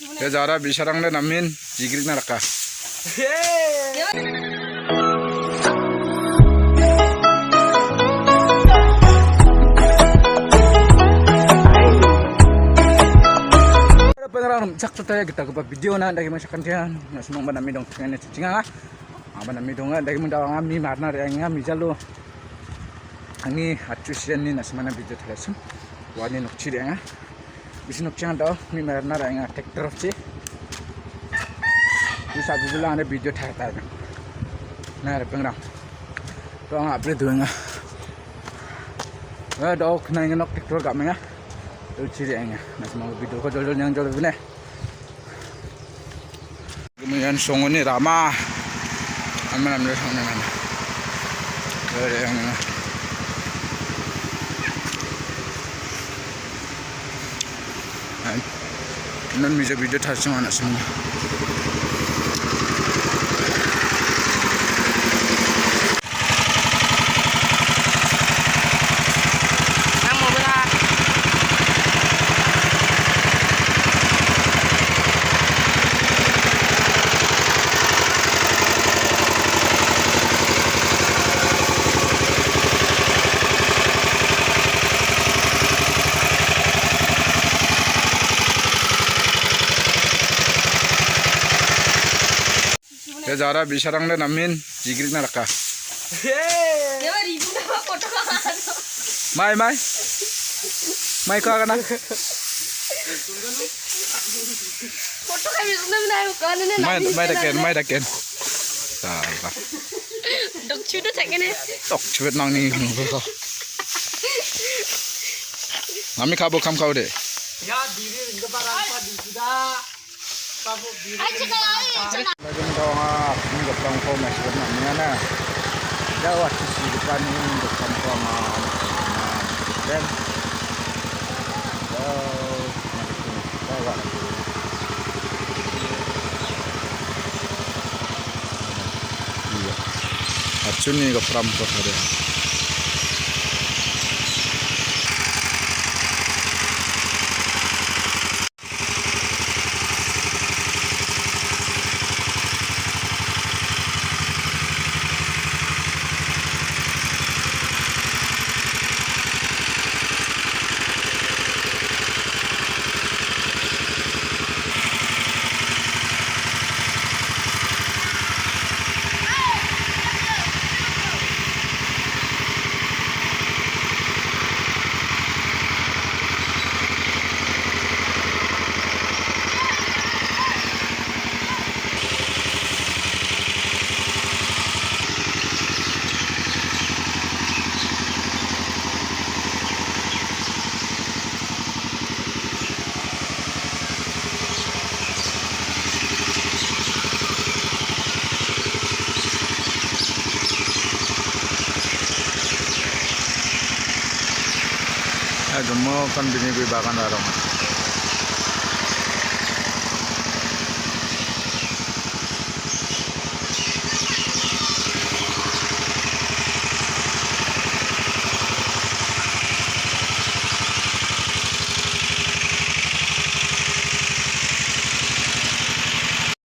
Ya jara bisarang na namin jigrik na raka. Pengarang cak tutaya kita ke video na dari masyarakat dia na semang banami dong dengan cinga banami dong dari mendawang ami marna yang ami jalo ani atusian ni na semana video telasum wani nokci dia bisa nokci anda mi marna yang traktor ci bisa juga ada video thata na pengarang to update doang dok na ngenok traktor gak menga lucu dia nya, nah semua video ko jol yang jol bine. Kemudian songo ni Rama, aman ambil songo ni mana? Ada yang mana? Non video thas mana semua. Ya jara bisarang na namin jigrik na raka. Mai ko kana. Foto kami sunam na ko kanene Mai daken. Salah. Dok chuda sakene. Tok chubet nang ni ko. Nami kabo kam kau de. Ya diri inda parang pa di sudah. Aja kalau Lagi mendawang ini gapang ko masih na mana. Dawa sisi depan ini gapang ko ma. Dan bawa. Iya. Acun ni gapang ko ada. Gemuk kan bini gue bahkan larang.